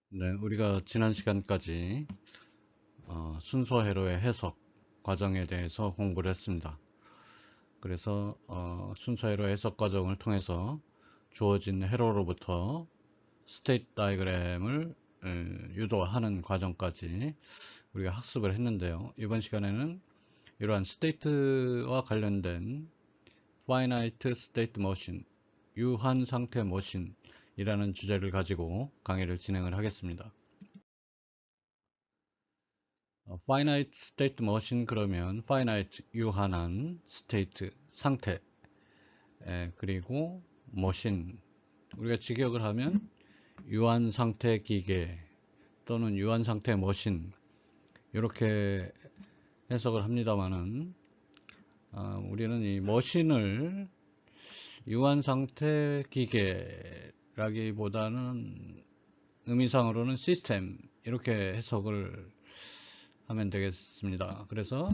네, 우리가 지난 시간까지 순서 회로의 해석 과정에 대해서 공부를 했습니다. 그래서 순서 회로 해석 과정을 통해서 주어진 회로로부터 스테이트 다이그램을 유도하는 과정까지 우리가 학습을 했는데요. 이번 시간에는 이러한 스테이트와 관련된 Finite State Machine, 유한 상태 머신이라는 주제를 가지고 강의를 진행을 하겠습니다. finite state machine 그러면 finite 유한한 state 상태 그리고 machine 우리가 직역을 하면 유한 상태 기계 또는 유한 상태 머신 이렇게 해석을 합니다만은 우리는 이 머신을 유한 상태 기계라기보다는 의미상으로는 시스템 이렇게 해석을 하면 되겠습니다. 그래서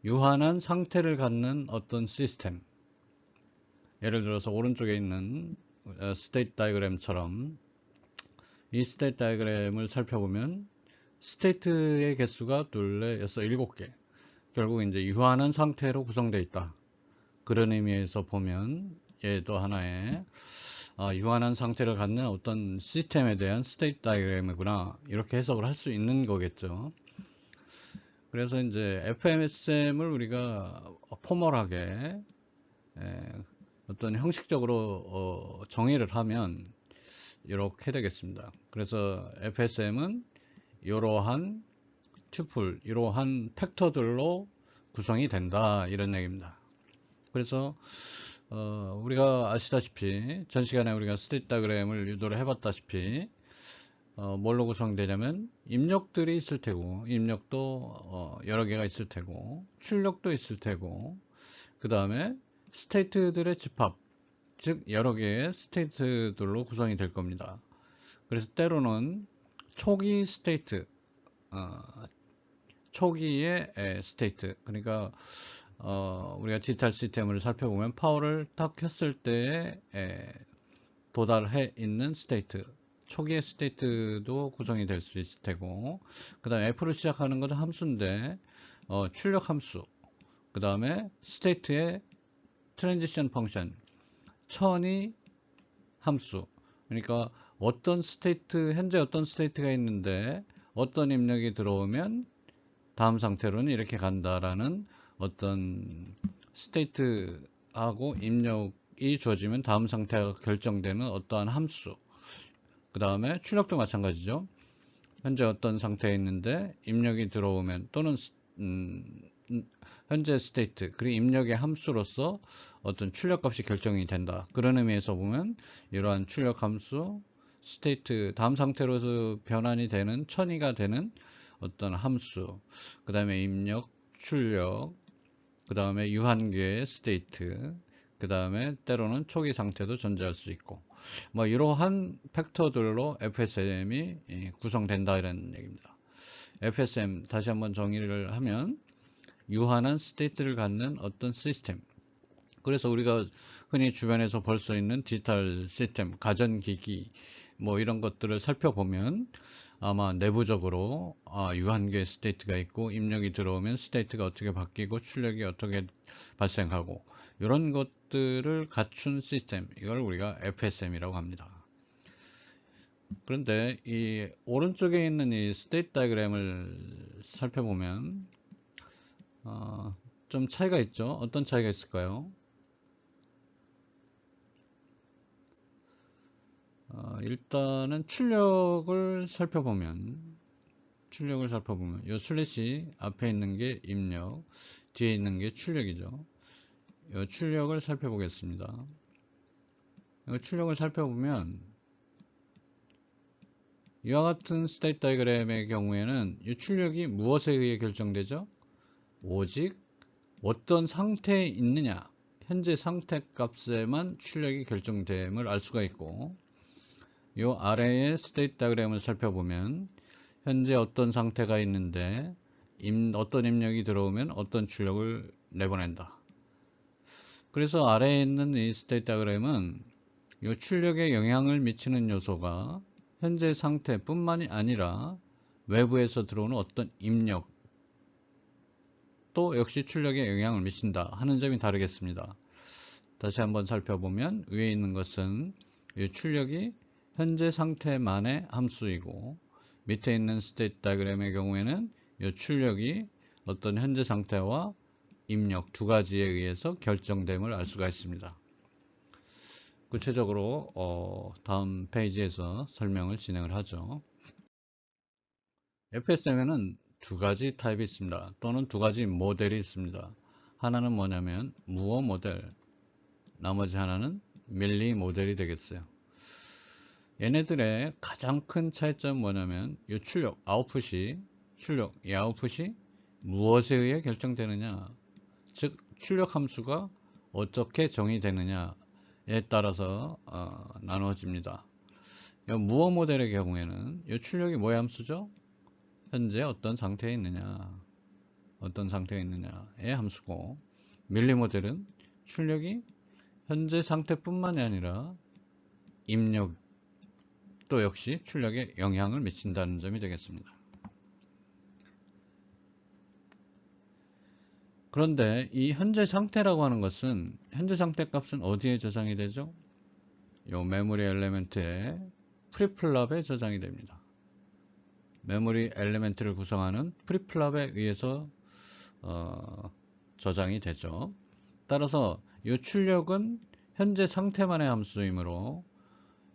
유한한 상태를 갖는 어떤 시스템, 예를 들어서 오른쪽에 있는 스테이트 다이그램처럼 이 스테이트 다이그램을 살펴보면 스테이트의 개수가 둘, 넷, 여섯, 일곱 개, 결국 이제 유한한 상태로 구성되어 있다. 그런 의미에서 보면 얘도 하나의 유한한 상태를 갖는 어떤 시스템에 대한 스테이트 다이그램이구나 이렇게 해석을 할 수 있는 거겠죠. 그래서 이제 FMSM을 우리가 포멀하게 어떤 형식적으로 정의를 하면 이렇게 되겠습니다. 그래서 FSM은 이러한 튜플, 이러한 팩터들로 구성이 된다 이런 얘기입니다. 그래서 우리가 아시다시피 전 시간에 우리가 스테이트 다이그램을 유도를 해봤다시피 뭘로 구성되냐면 입력들이 있을 테고 입력도 여러 개가 있을 테고 출력도 있을 테고 그 다음에 스테이트들의 집합 즉 여러 개의 스테이트들로 구성이 될 겁니다. 그래서 때로는 초기 스테이트 초기의 스테이트 그러니까 우리가 디지털 시스템을 살펴보면 파워를 딱 켰을 때에 도달해 있는 스테이트 초기의 스테이트도 구성이 될 수 있을 테고 그 다음에 F로 시작하는 것은 함수인데 출력 함수 그 다음에 스테이트의 트랜지션 펑션 천이 함수 그러니까 어떤 스테이트 현재 어떤 스테이트가 있는데 어떤 입력이 들어오면 다음 상태로는 이렇게 간다라는 어떤 스테이트하고 입력이 주어지면 다음 상태가 결정되는 어떠한 함수 그 다음에 출력도 마찬가지죠. 현재 어떤 상태에 있는데 입력이 들어오면 또는 현재 스테이트 그리고 입력의 함수로서 어떤 출력 값이 결정이 된다. 그런 의미에서 보면 이러한 출력 함수 스테이트 다음 상태로서 변환이 되는 천이가 되는 어떤 함수 그 다음에 입력 출력 그 다음에 유한계의 스테이트 그 다음에 때로는 초기 상태도 존재할 수 있고 뭐 이러한 팩터들로 FSM이 구성된다 이런 얘기입니다. FSM 다시 한번 정의를 하면 유한한 스테이트를 갖는 어떤 시스템 그래서 우리가 흔히 주변에서 볼 수 있는 디지털 시스템 가전기기 뭐 이런 것들을 살펴보면 아마 내부적으로 유한계 스테이트가 있고 입력이 들어오면 스테이트가 어떻게 바뀌고 출력이 어떻게 발생하고 이런 것들을 갖춘 시스템 이걸 우리가 FSM이라고 합니다. 그런데 이 오른쪽에 있는 이 스테이트 다이그램을 살펴보면 좀 차이가 있죠. 어떤 차이가 있을까요? 일단은 출력을 살펴보면 이 슬래시 앞에 있는 게 입력 뒤에 있는 게 출력이죠. 이 출력을 살펴보겠습니다. 이 출력을 살펴보면 이와 같은 스테이트 다이그램의 경우에는 이 출력이 무엇에 의해 결정되죠? 오직 어떤 상태에 있느냐 현재 상태 값에만 출력이 결정됨을 알 수가 있고 이 아래의 스테이트 다이그램을 살펴보면 현재 어떤 상태가 있는데 어떤 입력이 들어오면 어떤 출력을 내보낸다. 그래서 아래에 있는 이 스테이트 다이그램은 이 출력에 영향을 미치는 요소가 현재 상태뿐만이 아니라 외부에서 들어오는 어떤 입력 또 역시 출력에 영향을 미친다 하는 점이 다르겠습니다. 다시 한번 살펴보면 위에 있는 것은 이 출력이 현재 상태만의 함수이고 밑에 있는 스테이트 다이어그램의 경우에는 이 출력이 어떤 현재 상태와 입력 두 가지에 의해서 결정됨을 알 수가 있습니다. 구체적으로 다음 페이지에서 설명을 진행을 하죠. FSM에는 두 가지 타입이 있습니다. 또는 두 가지 모델이 있습니다. 하나는 뭐냐면 무어 모델, 나머지 하나는 밀리 모델이 되겠어요. 얘네들의 가장 큰 차이점은 뭐냐면 이 출력, 이 아웃풋이 무엇에 의해 결정되느냐, 즉 출력 함수가 어떻게 정의되느냐에 따라서 나누어집니다. 이 무어 모델의 경우에는 이 출력이 뭐의 함수죠? 현재 어떤 상태에 있느냐의 함수고, 밀리 모델은 출력이 현재 상태뿐만이 아니라 입력 또 역시 출력에 영향을 미친다는 점이 되겠습니다. 그런데 이 현재 상태라고 하는 것은 현재 상태 값은 어디에 저장이 되죠? 이 메모리 엘리멘트의 프리플랍에 저장이 됩니다. 메모리 엘리멘트를 구성하는 프리플랍에 의해서 저장이 되죠. 따라서 이 출력은 현재 상태만의 함수이므로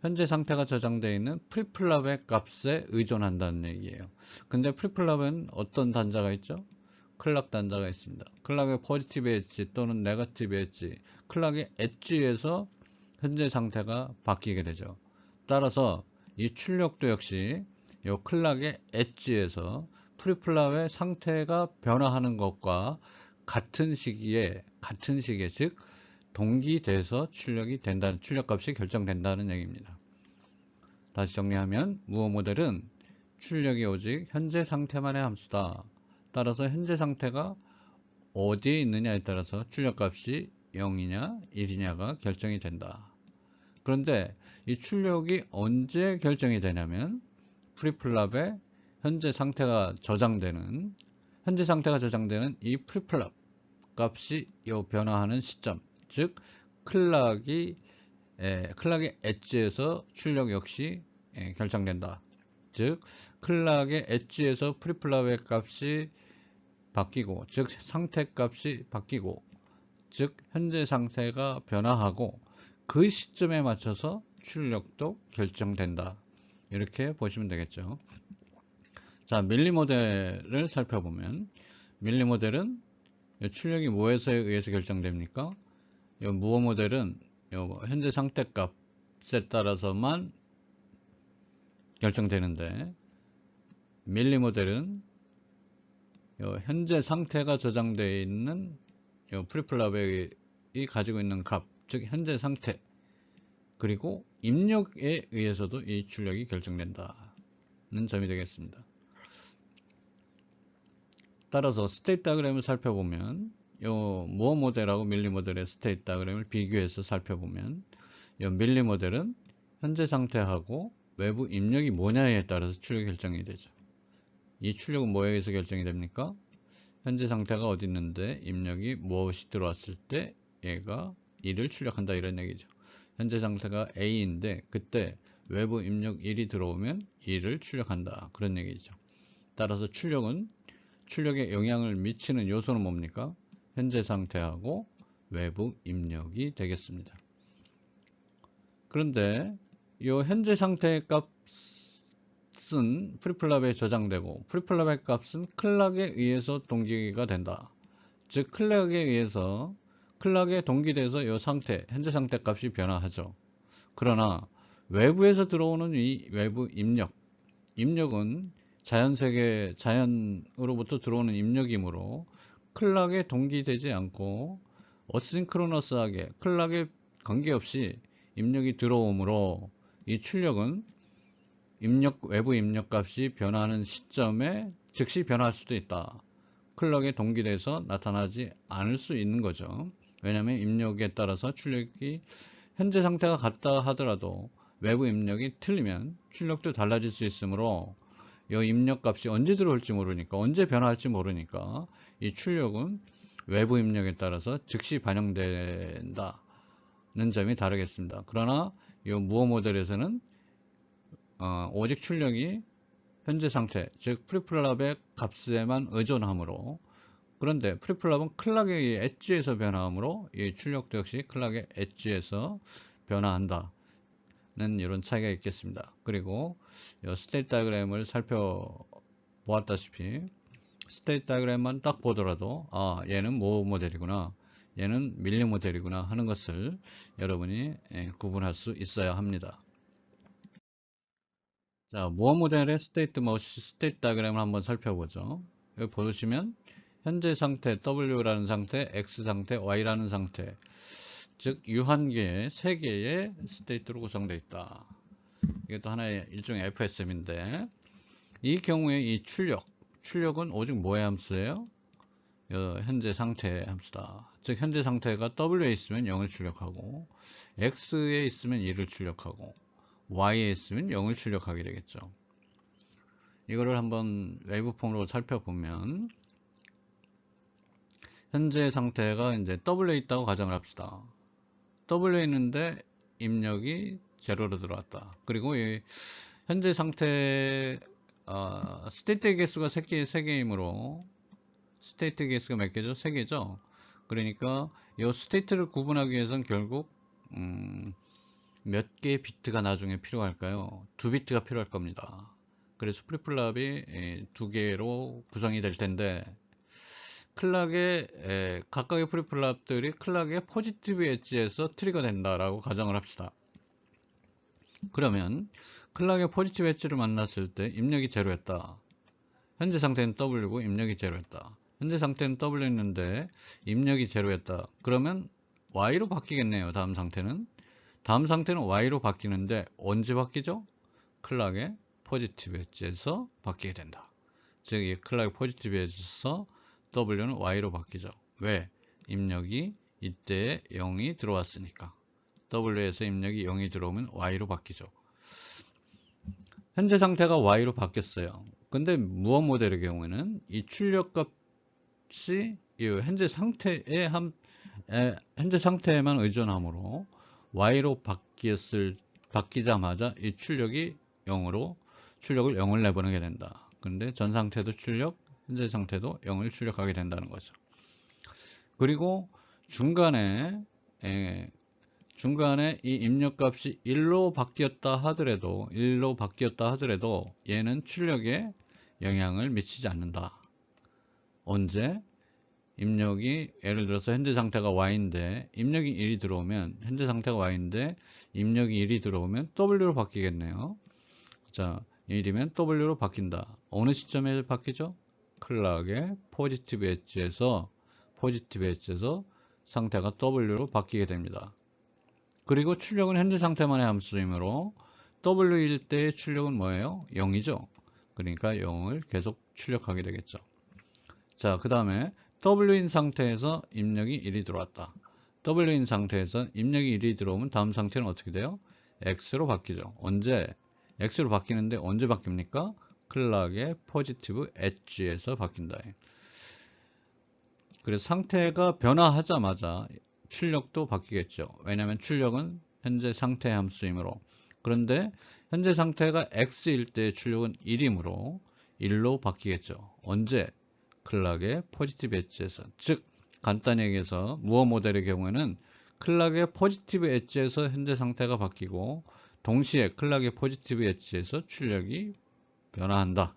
현재 상태가 저장되어 있는 프리플랍의 값에 의존한다는 얘기예요. 근데 프리플랍은 어떤 단자가 있죠? 클락 단자가 있습니다. 클락의 포지티브 엣지 또는 네거티브 엣지, 클락의 엣지에서 현재 상태가 바뀌게 되죠. 따라서 이 출력도 역시 이 클락의 엣지에서 프리플랍의 상태가 변화하는 것과 같은 시기에 즉 동기돼서 출력이 된다는, 출력값이 결정된다는 얘기입니다. 다시 정리하면 무어 모델은 출력이 오직 현재 상태만의 함수다. 따라서 현재 상태가 어디에 있느냐에 따라서 출력값이 0이냐 1이냐가 결정이 된다. 그런데 이 출력이 언제 결정이 되냐면 프리플랍에 현재 상태가 저장되는 이 프리플랍 값이 변화하는 시점, 즉 클락의 엣지에서 출력 역시 결정된다. 즉 클락의 엣지에서 프리플랍의 값이 바뀌고, 즉 상태 값이 바뀌고, 즉 현재 상태가 변화하고 그 시점에 맞춰서 출력도 결정된다. 이렇게 보시면 되겠죠. 자, 밀리 모델을 살펴보면 밀리 모델은 출력이 무엇에 의해서 결정됩니까? 무어 모델은 현재 상태 값에 따라서만 결정되는데, 밀리 모델은 현재 상태가 저장되어 있는 프리플랍이 가지고 있는 값, 즉 현재 상태, 그리고 입력에 의해서도 이 출력이 결정된다는 점이 되겠습니다. 따라서 스테이트 다이어그램을 살펴보면 무어 모델하고 밀리 모델의 스테이트 다이어그램을 비교해서 살펴보면 밀리 모델은 현재 상태하고 외부 입력이 뭐냐에 따라서 출력이 결정이 되죠. 이 출력은 뭐에 의해서 결정이 됩니까? 현재 상태가 어디 있는데 입력이 무엇이 들어왔을 때 얘가 1을 출력한다, 이런 얘기죠. 현재 상태가 A인데 그때 외부 입력 1이 들어오면 1을 출력한다, 그런 얘기죠. 따라서 출력에 영향을 미치는 요소는 뭡니까? 현재 상태하고 외부 입력이 되겠습니다. 그런데 이 현재 상태의 값은 프리플랍에 저장되고 프리플랍의 값은 클락에 의해서 동기가 된다. 즉 클락에 동기돼서 이 현재 상태 값이 변화하죠. 그러나 외부에서 들어오는 이 외부 입력은 자연으로부터 들어오는 입력이므로 클락에 동기되지 않고 어싱크로너스하게 클락에 관계없이 입력이 들어오므로 이 출력은 외부 입력 값이 변화하는 시점에 즉시 변화할 수도 있다. 클락에 동기돼서 나타나지 않을 수 있는 거죠. 왜냐하면 입력에 따라서 출력이 현재 상태가 같다 하더라도 외부 입력이 틀리면 출력도 달라질 수 있으므로 이 입력 값이 언제 들어올지 모르니까, 언제 변화할지 모르니까 이 출력은 외부 입력에 따라서 즉시 반영된다는 점이 다르겠습니다. 그러나 이 무어 모델에서는 오직 출력이 현재 상태, 즉 프리플랍의 값에만 의존하므로, 그런데 프리플랍은 클락의 엣지에서 변화하므로 이 출력도 역시 클락의 엣지에서 변화한다는 이런 차이가 있겠습니다. 그리고 이 스테이트 다이어그램을 살펴보았다시피 스테이트 다이어그램만 딱 보더라도 얘는 무어 모델이구나, 얘는 밀리 모델이구나 하는 것을 여러분이 구분할 수 있어야 합니다. 자, 무어 모델의 스테이트 다이어그램을 한번 살펴보죠. 여기 보시면 현재 상태 W라는 상태, X 상태, Y라는 상태, 즉 유한계의 3개의 스테이트로 구성되어 있다. 이것도 하나의 일종의 FSM인데, 이 경우에 이 출력은 오직 뭐의 함수예요? 현재 상태의 함수다. 즉 현재 상태가 W에 있으면 0을 출력하고, X에 있으면 2를 출력하고, Y에 있으면 0을 출력하게 되겠죠. 이거를 한번 웨이브폼으로 살펴보면, 현재 상태가 이제 W에 있다고 가정을 합시다. W에 있는데 입력이 제로로 들어왔다. 그리고 이 현재 상태 스테이트 개수가 3개이므로 스테이트 개수가 몇 개죠? 3개죠. 그러니까 이 스테이트를 구분하기 위해서는 결국 몇 개의 비트가 나중에 필요할까요? 2비트가 필요할 겁니다. 그래서 프리플랍이 2개로 구성이 될 텐데, 클락의 각각의 프리플랍들이 클락의 포지티브 엣지에서 트리거 된다라고 가정을 합시다. 그러면 클락의 포지티브 엣지를 만났을 때 입력이 제로였다. 현재 상태는 W고 입력이 제로였다. 현재 상태는 W였는데 입력이 제로였다. 그러면 Y로 바뀌겠네요. 다음 상태는 Y로 바뀌는데 언제 바뀌죠? 클락의 포지티브 엣지에서 바뀌게 된다. 즉 이 클락의 포지티브 엣지에서 W는 Y로 바뀌죠. 왜? 입력이 이때에 0이 들어왔으니까. W에서 입력이 0이 들어오면 Y로 바뀌죠. 현재 상태가 Y로 바뀌었어요. 근데 무어 모델의 경우에는 이 출력 값이 이 현재 상태에만 의존하므로 Y로 바뀌자마자 이 출력을 0을 내보내게 된다. 그런데 전 상태도 현재 상태도 0을 출력하게 된다는 거죠. 그리고 중간에 이 입력값이 1로 바뀌었다 하더라도 얘는 출력에 영향을 미치지 않는다. 언제? 입력이 예를 들어서 현재 상태가 Y인데 입력이 1이 들어오면, 현재 상태가 Y인데 입력이 1이 들어오면 W로 바뀌겠네요. 자, 1이면 W로 바뀐다. 어느 시점에 바뀌죠? 클락의 포지티브 엣지에서 상태가 W로 바뀌게 됩니다. 그리고 출력은 현재 상태만의 함수이므로 W일 때의 출력은 뭐예요? 0이죠. 그러니까 0을 계속 출력하게 되겠죠. 자, 그 다음에 W인 상태에서 입력이 1이 들어왔다. W인 상태에서 입력이 1이 들어오면 다음 상태는 어떻게 돼요? X로 바뀌죠. X로 바뀌는데 언제 바뀝니까? 클락의 포지티브 엣지에서 바뀐다. 그래서 상태가 변화하자마자 출력도 바뀌겠죠. 왜냐하면 출력은 현재 상태 함수이므로. 그런데 현재 상태가 X일 때 출력은 1이므로 1로 바뀌겠죠. 언제? 클락의 포지티브 엣지에서. 즉 간단히 얘기해서 무어 모델의 경우에는 클락의 포지티브 엣지에서 현재 상태가 바뀌고 동시에 클락의 포지티브 엣지에서 출력이 변화한다.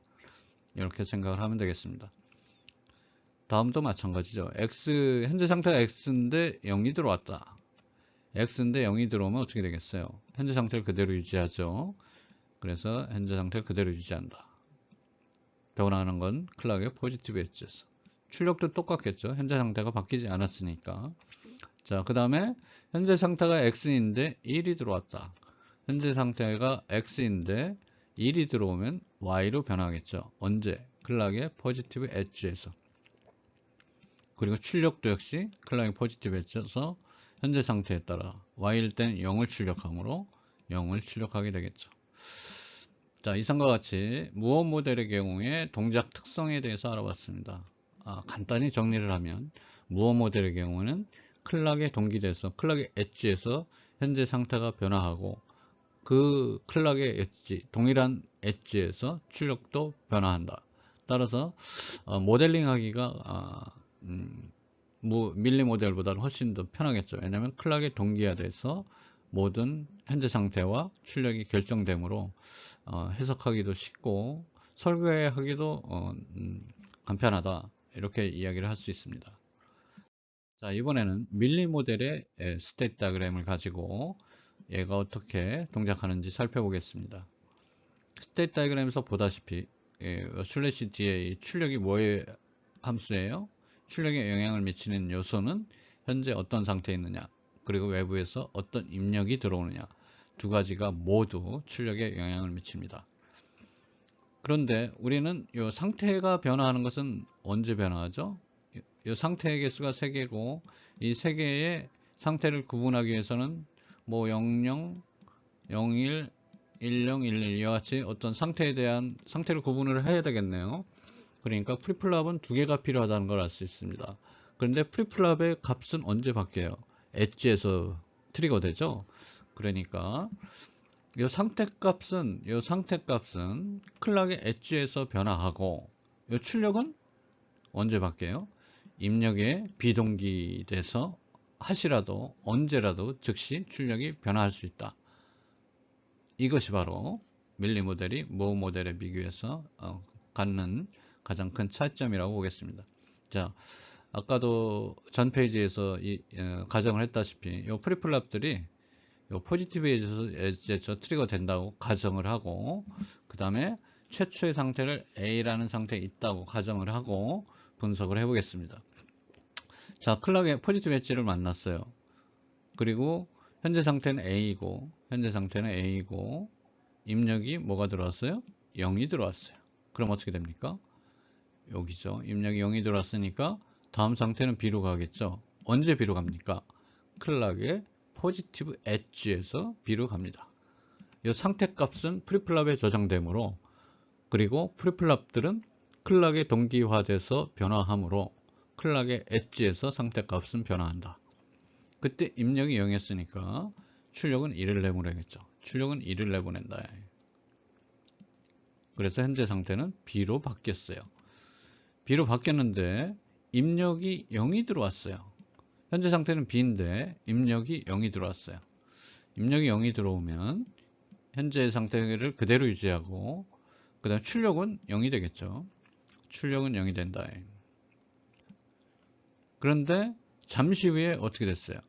이렇게 생각을 하면 되겠습니다. 다음도 마찬가지죠. 현재 상태가 X인데 0이 들어왔다. X인데 0이 들어오면 어떻게 되겠어요? 현재 상태를 그대로 유지하죠. 그래서 현재 상태를 그대로 유지한다. 변화하는 건 클락의 포지티브 엣지에서. 출력도 똑같겠죠. 현재 상태가 바뀌지 않았으니까. 자, 그 다음에 현재 상태가 X인데 1이 들어왔다. 현재 상태가 X인데 1이 들어오면 Y로 변하겠죠. 언제? 클락의 포지티브 엣지에서. 그리고 출력도 역시 클락의 포지티브 엣지에서 현재 상태에 따라 Y일 땐 0을 출력하므로 0을 출력하게 되겠죠. 자, 이상과 같이 무어 모델의 경우에 동작 특성에 대해서 알아봤습니다. 간단히 정리를 하면 무어 모델의 경우는 클락에 동기돼서 클락의 엣지에서 현재 상태가 변화하고 그 클락의 엣지, 동일한 엣지에서 출력도 변화한다. 따라서 모델링 하기가 밀리 모델보다는 훨씬 더 편하겠죠. 왜냐하면 클락에 동기화돼서 모든 현재 상태와 출력이 결정되므로 해석하기도 쉽고 설계하기도 간편하다, 이렇게 이야기를 할 수 있습니다. 자, 이번에는 밀리 모델의 스테이트 다이어그램을 가지고 얘가 어떻게 동작하는지 살펴보겠습니다. 스테이트 다이어그램에서 보다시피 슬래시 뒤에 이 출력이 뭐의 함수예요? 출력에 영향을 미치는 요소는 현재 어떤 상태에 있느냐, 그리고 외부에서 어떤 입력이 들어오느냐, 두 가지가 모두 출력에 영향을 미칩니다. 그런데 우리는 이 상태가 변화하는 것은 언제 변화하죠? 이 상태의 개수가 3개고 이 3개의 상태를 구분하기 위해서는 뭐 00, 01, 10, 11 이와 같이 어떤 상태에 대한 상태를 구분을 해야 되겠네요. 그러니까 프리플랍은 2개가 필요하다는 걸 알 수 있습니다. 그런데 프리플랍의 값은 언제 바뀌어요? 엣지에서 트리거 되죠? 그러니까 이 상태값은 클락의 엣지에서 변화하고 이 출력은 언제 바뀌어요? 입력에 비동기돼서 하시라도 언제라도 즉시 출력이 변화할 수 있다. 이것이 바로 밀리 모델이 무어 모델에 비교해서 갖는 가장 큰 차이점이라고 보겠습니다. 자, 아까도 전 페이지에서 가정을 했다시피 이 프리플랍들이 포지티브 엣지에서 트리거 된다고 가정을 하고, 그 다음에 최초의 상태를 A라는 상태에 있다고 가정을 하고 분석을 해보겠습니다. 자, 클락의 포지티브 엣지를 만났어요. 그리고 현재 상태는 A이고 입력이 뭐가 들어왔어요? 0이 들어왔어요. 그럼 어떻게 됩니까? 여기죠. 입력이 0이 들어왔으니까 다음 상태는 B로 가겠죠. 언제 B로 갑니까? 클락의 포지티브 엣지에서 B로 갑니다. 이 상태값은 프리플랍에 저장되므로, 그리고 프리플랍들은 클락에 동기화돼서 변화하므로 클락의 엣지에서 상태값은 변화한다. 그때 입력이 0이었으니까 출력은 1을 내보내겠죠. 출력은 1을 내보낸다. 그래서 현재 상태는 B로 바뀌었어요. B로 바뀌었는데 입력이 0이 들어왔어요. 현재 상태는 B인데 입력이 0이 들어왔어요. 입력이 0이 들어오면 현재 상태를 그대로 유지하고 그 다음 출력은 0이 되겠죠. 출력은 0이 된다. 그런데 잠시 후에 어떻게 됐어요?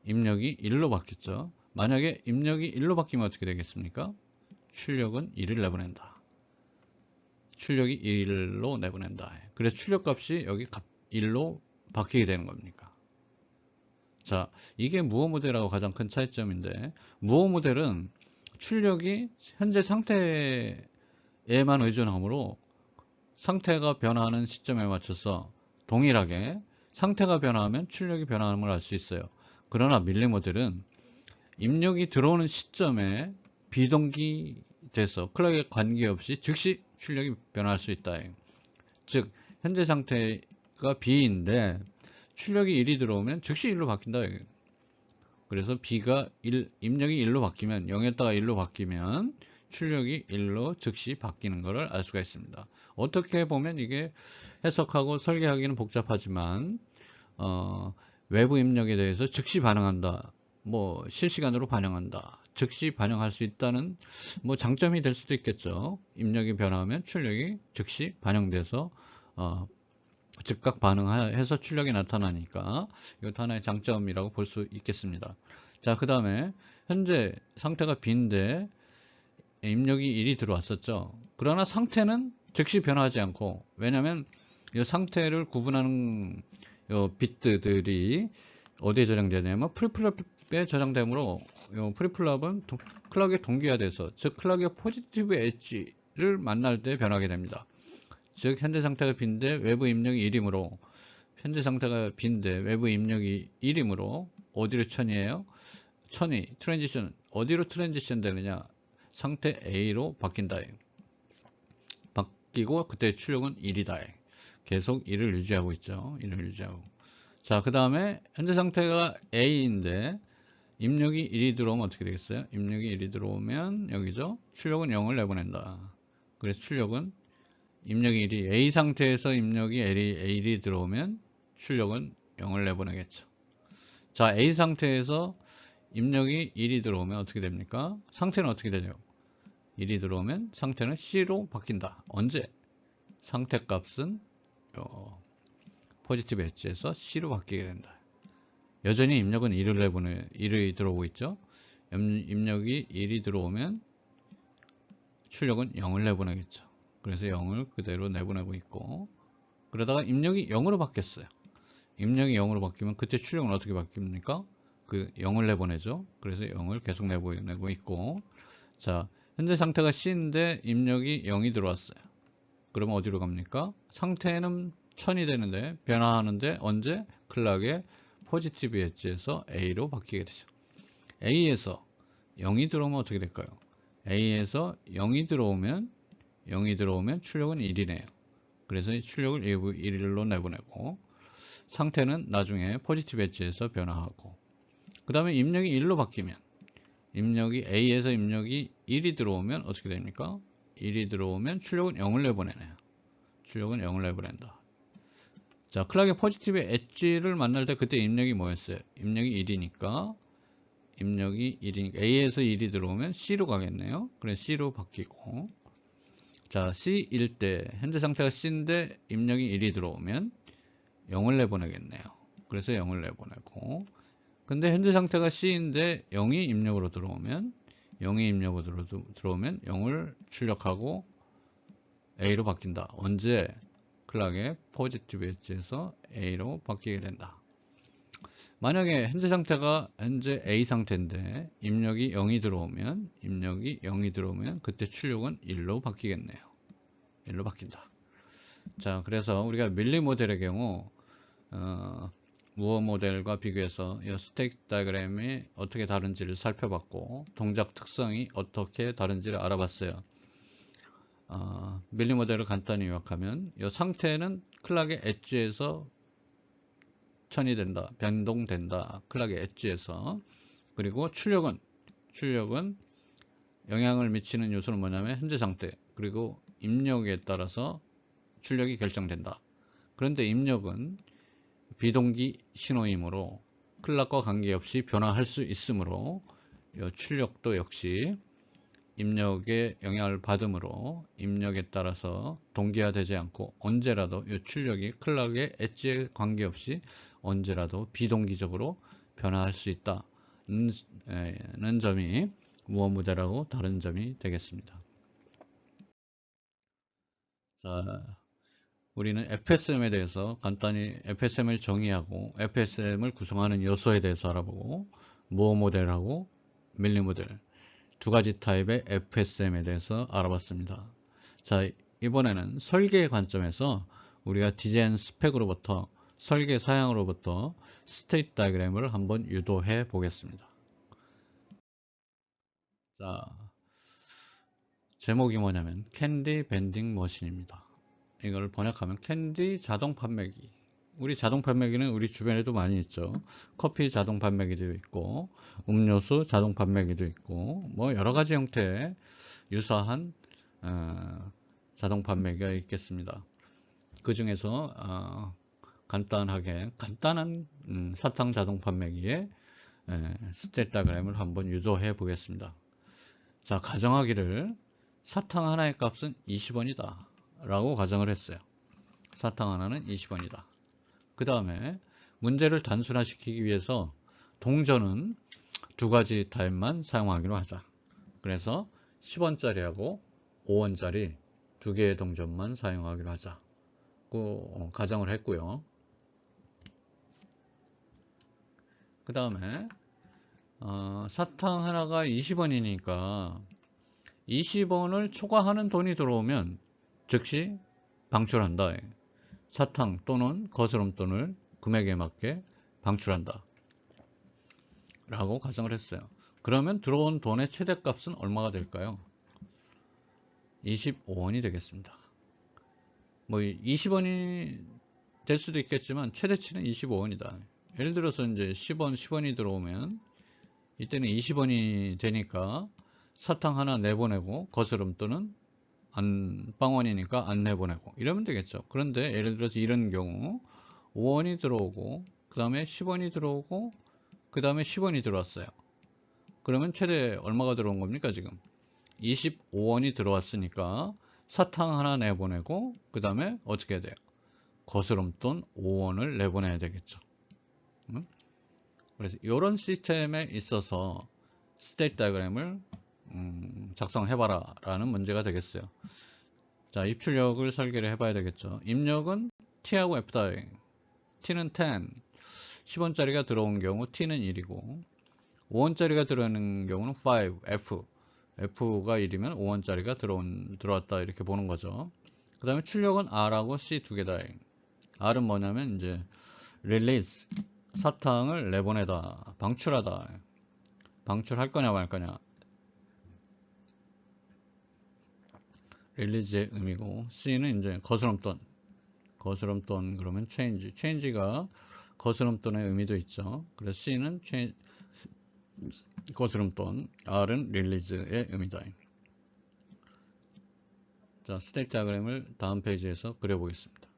입력이 1로 바뀌었죠. 만약에 입력이 1로 바뀌면 어떻게 되겠습니까? 출력은 1을 내보낸다. 출력이 1로 내보낸다. 그래서 출력값이 여기 1로 바뀌게 되는 겁니까? 자, 이게 무어 모델하고 가장 큰 차이점인데, 무어 모델은 출력이 현재 상태에만 의존하므로 상태가 변화하는 시점에 맞춰서 동일하게 상태가 변화하면 출력이 변화함을 알 수 있어요. 그러나 밀리 모델은 입력이 들어오는 시점에 비동기돼서 클락에 관계없이 즉시 출력이 변화할 수 있다. 즉 현재 상태가 B인데 출력이 1이 들어오면 즉시 1로 바뀐다. 그래서 B가 입력이 1로 바뀌면 0이었다가 1로 바뀌면 출력이 1로 즉시 바뀌는 것을 알 수가 있습니다. 어떻게 보면 이게 해석하고 설계하기는 복잡하지만 외부 입력에 대해서 즉시 반응한다, 뭐 실시간으로 반영한다, 즉시 반영할 수 있다는 뭐 장점이 될 수도 있겠죠. 입력이 변화하면 출력이 즉시 반영돼서 즉각 반응해서 출력이 나타나니까 이것도 하나의 장점이라고 볼 수 있겠습니다. 자, 그 다음에 현재 상태가 B인데 입력이 1이 들어왔었죠. 그러나 상태는 즉시 변화하지 않고, 왜냐하면 이 상태를 구분하는 비트들이 어디에 저장되냐면 프리플랍에 저장되므로 프리플랍은 클락에 동기화돼서, 즉 클락의 포지티브 엣지를 만날 때 변하게 됩니다. 즉 현재 상태가 B인데 외부 입력이 1이므로, 현재 상태가 B인데 외부 입력이 1이므로 어디를 천이에요? 천이 트랜지션 어디로 트랜지션 되느냐? 상태 A로 바뀐다. 바뀌고 그때 출력은 1이다. 계속 1을 유지하고 있죠. 1을 유지하고. 자, 그 다음에 현재 상태가 A인데 입력이 1이 들어오면 어떻게 되겠어요? 입력이 1이 들어오면 여기죠. 출력은 0을 내보낸다. 그래서 출력은 입력이 1이 A 상태에서 입력이 1이 들어오면 출력은 0을 내보내겠죠. 자, A 상태에서 입력이 1이 들어오면 어떻게 됩니까? 상태는 어떻게 되죠? 1이 들어오면 상태는 C로 바뀐다. 언제? 상태 값은 포지티브 엣지에서 C로 바뀌게 된다. 여전히 입력은 1이 들어오고 있죠. 입력이 1이 들어오면 출력은 0을 내보내겠죠. 그래서 0을 그대로 내보내고 있고, 그러다가 입력이 0으로 바뀌었어요. 입력이 0으로 바뀌면 그때 출력은 어떻게 바뀝니까? 그 0을 내보내죠. 그래서 0을 계속 내보내고 있고, 자, 현재 상태가 C인데 입력이 0이 들어왔어요. 그러면 어디로 갑니까? 상태는 1000이 되는데 변화하는데 언제? 클락의 포지티브 엣지에서 A로 바뀌게 되죠. A에서 0이 들어오면 어떻게 될까요? A에서 0이 들어오면 출력은 1이네요. 그래서 출력을 1로 내보내고, 상태는 나중에 포지티브 엣지에서 변화하고, 그 다음에 입력이 1로 바뀌면, A에서 입력이 1이 들어오면 어떻게 됩니까? 1이 들어오면 출력은 0을 내보내네요. 출력은 0을 내보낸다. 자, 클락의 포지티브 엣지를 만날 때 그때 입력이 뭐였어요? 입력이 1이니까 A에서 1이 들어오면 C로 가겠네요. 그래서 C로 바뀌고, 자, C일 때 현재 상태가 C인데 입력이 1이 들어오면 0을 내보내겠네요. 그래서 0을 내보내고, 근데 현재 상태가 C인데 0이 입력으로 들어오면 0을 출력하고 A로 바뀐다. 언제? 클락의 포지티브 엣지에서 A로 바뀌게 된다. 만약에 현재 A 상태인데 입력이 0이 들어오면 그때 출력은 1로 바뀌겠네요. 1로 바뀐다. 자, 그래서 우리가 밀리 모델의 경우 무어 모델과 비교해서 이 스택 다이어그램이 어떻게 다른지를 살펴봤고, 동작 특성이 어떻게 다른지를 알아봤어요. 밀리 모델을 간단히 요약하면 이 상태는 클락의 엣지에서 천이 된다, 변동된다. 클락의 엣지에서. 그리고 출력은 영향을 미치는 요소는 뭐냐면 현재 상태, 그리고 입력에 따라서 출력이 결정된다. 그런데 입력은 비동기 신호이므로 클락과 관계없이 변화할 수 있으므로 이 출력도 역시 입력에 영향을 받으므로 입력에 따라서 동기화되지 않고 언제라도 이 출력이 클락의 엣지에 관계없이 언제라도 비동기적으로 변화할 수 있다는 점이 무어 모델하고 다른 점이 되겠습니다. 자, 우리는 FSM에 대해서 간단히 FSM을 정의하고 FSM을 구성하는 요소에 대해서 알아보고, 무어 모델하고 밀리 모델 두 가지 타입의 FSM에 대해서 알아봤습니다. 자, 이번에는 설계의 관점에서 우리가 디자인 스펙으로부터 설계 사양으로부터 스테이트 다이어그램을 한번 유도해 보겠습니다. 자, 제목이 뭐냐면 캔디 밴딩 머신입니다. 이걸 번역하면 캔디 자동 판매기. 우리 자동 판매기는 우리 주변에도 많이 있죠. 커피 자동 판매기도 있고, 음료수 자동 판매기도 있고, 뭐 여러 가지 형태의 유사한 자동 판매기가 있겠습니다. 그 중에서 간단한 사탕 자동 판매기의 스테이트 다이어그램을 한번 유도해 보겠습니다. 자, 가정하기를 사탕 하나의 값은 20원이다 라고 가정을 했어요. 사탕 하나는 20원이다. 그 다음에 문제를 단순화시키기 위해서 동전은 두 가지 타입만 사용하기로 하자. 그래서 10원짜리하고 5원짜리 두 개의 동전만 사용하기로 하자고 가정을 했고요. 그 다음에 사탕 하나가 20원이니까 20원을 초과하는 돈이 들어오면 즉시 방출한다. 사탕 또는 거스름돈을 금액에 맞게 방출한다 라고 가정을 했어요. 그러면 들어온 돈의 최대값은 얼마가 될까요? 25원이 되겠습니다. 뭐 20원이 될 수도 있겠지만 최대치는 25원이다. 예를 들어서 이제 10원, 10원이 들어오면 이때는 20원이 되니까 사탕 하나 내보내고 거스름 돈은 빵원이니까 안 내보내고 이러면 되겠죠. 그런데 예를 들어서 이런 경우 5원이 들어오고 그 다음에 10원이 들어오고 그 다음에 10원이 들어왔어요. 그러면 최대 얼마가 들어온 겁니까? 지금 25원이 들어왔으니까 사탕 하나 내보내고 그 다음에 어떻게 해야 돼요? 거스름돈 5원을 내보내야 되겠죠. 응? 그래서 이런 시스템에 있어서 스테이트 다이어그램을 작성해봐라 라는 문제가 되겠어요. 자, 입출력을 설계를 해봐야 되겠죠. 입력은 T하고 F 다이. T는 10, 10원짜리가 들어온 경우 T는 1이고 5원짜리가 들어오는 경우는 5, F. F가 1이면 5원짜리가 들어왔다 이렇게 보는 거죠. 그 다음에 출력은 R하고 C 두 개다. R은 뭐냐면 이제 release, 사탕을 내보내다, 방출하다. 방출할 거냐 말 거냐. release의 의미고 C는 이제 거스름돈. 거스름돈 그러면 change. change가 거스름돈의 의미도 있죠. 그래서 C는 거스름돈, R은 release의 의미다. 자, 스테이트 다이어그램을 다음 페이지에서 그려보겠습니다.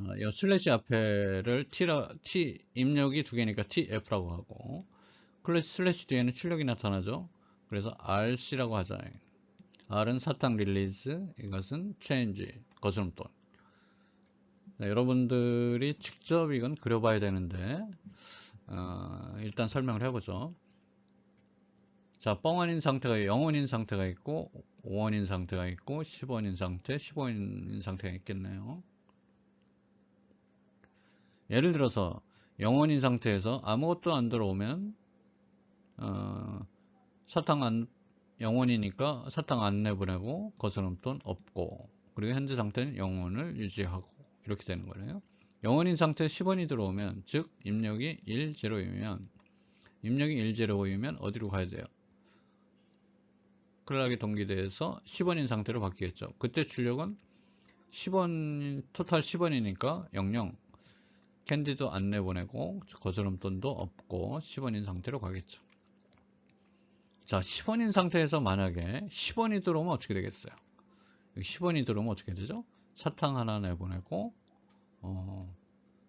자, 이 슬래시 앞에를 T 입력이 두 개니까 TF라고 하고 슬래시 뒤에는 출력이 나타나죠. 그래서 RC라고 하자. R은 사탕 릴리즈, 이것은 change, 거스름돈. 네, 여러분들이 직접 이건 그려봐야 되는데 일단 설명을 해보죠. 자, 뻥원인 상태가 0원인 상태가 있고 5원인 상태가 있고 10원인 상태, 15원인 상태가 있겠네요. 예를 들어서 0원인 상태에서 아무것도 안 들어오면 사탕 0원이니까 사탕 안 내보내고 거스름돈 없고 그리고 현재 상태는 0원을 유지하고 이렇게 되는 거예요. 0원인 상태 10원이 들어오면 즉 입력이 10이면 입력이 10이면 어디로 가야 돼요? 클락의 동기대에서 10원인 상태로 바뀌겠죠. 그때 출력은 10원 토탈 10원이니까 00 캔디도 안 내보내고 거스름돈도 없고 10원인 상태로 가겠죠. 자, 10원인 상태에서 만약에 10원이 들어오면 어떻게 되겠어요? 10원이 들어오면 어떻게 되죠? 사탕 하나 내보내고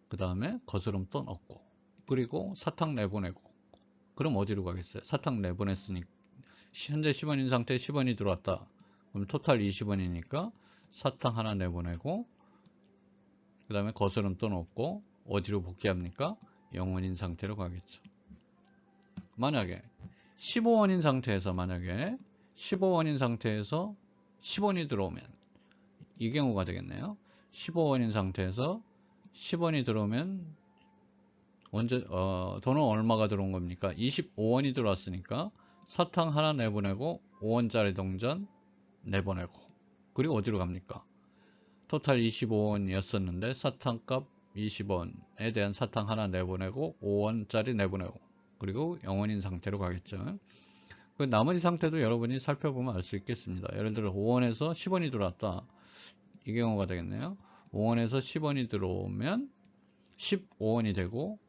그 다음에 거스름돈 없고 그리고 사탕 내보내고 그럼 어디로 가겠어요? 사탕 내보냈으니까 현재 10원인 상태에 10원이 들어왔다. 그럼 토탈 20원이니까 사탕 하나 내보내고 그 다음에 거스름돈 없고 어디로 복귀합니까? 0원인 상태로 가겠죠. 만약에 15원인 상태에서 15원인 상태에서 10원이 들어오면 이 경우가 되겠네요. 15원인 상태에서 10원이 들어오면 돈은 얼마가 들어온 겁니까? 25원이 들어왔으니까 사탕 하나 내보내고 5원짜리 동전 내보내고 그리고 어디로 갑니까? 토탈 25원이었었는데 사탕값 20원에 대한 사탕 하나 내보내고 5원짜리 내보내고 그리고 0원인 상태로 가겠죠. 그 나머지 상태도 여러분이 살펴보면 알 수 있겠습니다. 예를 들어 5원에서 10원이 들어왔다. 이 경우가 되겠네요. 5원에서 10원이 들어오면 15원이 되고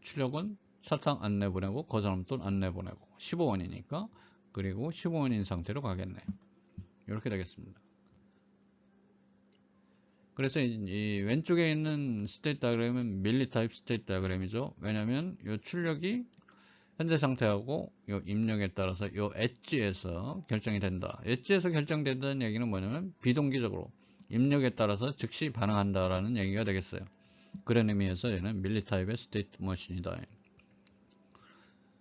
출력은 사탕 안 내보내고 거스름돈 안 내보내고 15원이니까 그리고 15원인 상태로 가겠네요. 이렇게 되겠습니다. 그래서 이 왼쪽에 있는 스테이트 다이어그램은 밀리 타입 스테이트 다이어그램이죠. 왜냐하면 이 출력이 현재 상태하고 이 입력에 따라서 이 엣지에서 결정이 된다. 엣지에서 결정된다는 얘기는 뭐냐면 비동기적으로 입력에 따라서 즉시 반응한다라는 얘기가 되겠어요. 그런 의미에서 얘는 밀리 타입의 스테이트 머신이다.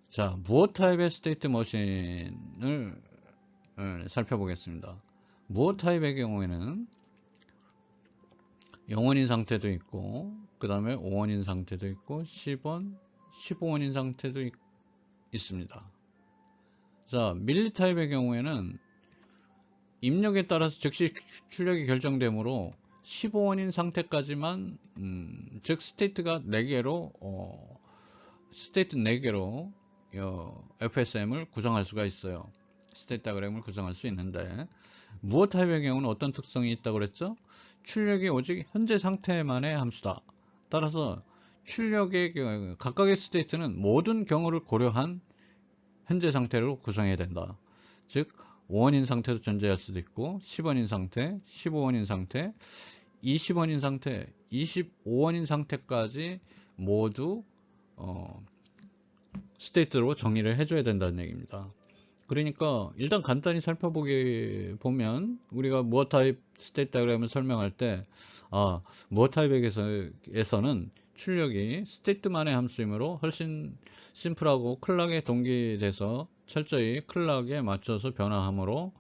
자, 무엇 타입의 스테이트 머신을 살펴보겠습니다. 무엇 타입의 경우에는 0원인 상태도 있고 그 다음에 5원인 상태도 있고 10원, 15원인 상태도 있습니다. 자, 밀리 타입의 경우에는 입력에 따라서 즉시 출력이 결정되므로 15원인 상태까지만 즉 스테이트가 4개로 스테이트 4개로 FSM을 구성할 수가 있어요. 스테이트 다이어그램을 구성할 수 있는데, 무어 타입의 경우는 어떤 특성이 있다고 그랬죠? 출력이 오직 현재 상태만의 함수다. 따라서 출력의 경우 각각의 스테이트는 모든 경우를 고려한 현재 상태로 구성해야 된다. 즉 5원인 상태도 존재할 수도 있고 10원인 상태, 15원인 상태, 20원인 상태, 25원인 상태까지 모두 스테이트로 정의를 해줘야 된다는 얘기입니다. 그러니까 일단 간단히 보면 우리가 무어 타입 스테이트 다이어그램을 설명할 때 무어 타입에서는 출력이 스테이트만의 함수이므로 훨씬 심플하고 클락에 동기돼서 철저히 클락에 맞춰서 변화하므로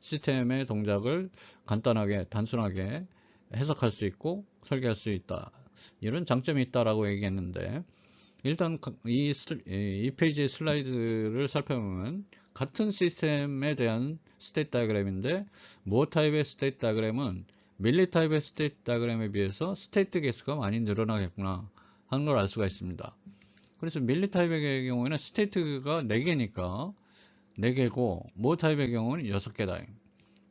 시스템의 동작을 간단하게 단순하게 해석할 수 있고 설계할 수 있다. 이런 장점이 있다라고 얘기했는데, 일단 이 페이지의 슬라이드를 살펴보면 같은 시스템에 대한 스테이트 다이어그램인데, 무어 타입의 스테이트 다이어그램은 밀리 타입의 스테이트 다이어그램에 비해서 스테이트 개수가 많이 늘어나겠구나 하는 걸 알 수가 있습니다. 그래서 밀리 타입의 경우에는 스테이트가 4개니까 4개고 무어 타입의 경우는 6개다.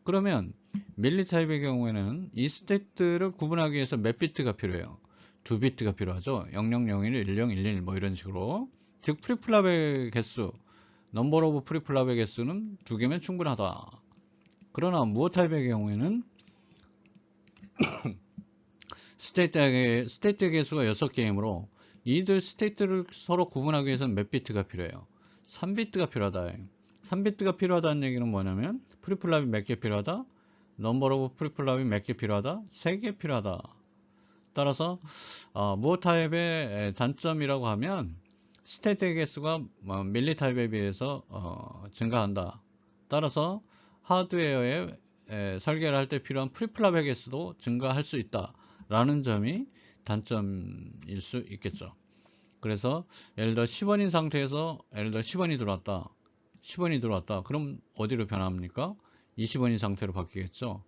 그러면 밀리 타입의 경우에는 이 스테이트를 구분하기 위해서 몇 비트가 필요해요? 2비트가 필요하죠. 0001, 1011 뭐 이런 식으로. 즉 프리플랍의 개수, 넘버 오브 프리플랍의 개수는 2개면 충분하다. 그러나 무어 타입의 경우에는 스테이트 개수가 6개이므로 이들 스테이트를 서로 구분하기 위해서는 몇 비트가 필요해요? 3비트가 필요하다. 3비트가 필요하다는 얘기는 뭐냐면 프리플랍이 몇 개 필요하다? 넘버 오브 프리플랍이 몇 개 필요하다? 3개 필요하다. 따라서 무어 타입의 단점이라고 하면 스테이트 개수가 밀리 타입에 비해서 증가한다. 따라서 하드웨어에 설계를 할 때 필요한 프리플랍의 개수도 증가할 수 있다 라는 점이 단점일 수 있겠죠. 그래서 예를 들어 10원인 상태에서 예를 들어 10원이 들어왔다. 10원이 들어왔다. 그럼 어디로 변합니까? 20원인 상태로 바뀌겠죠.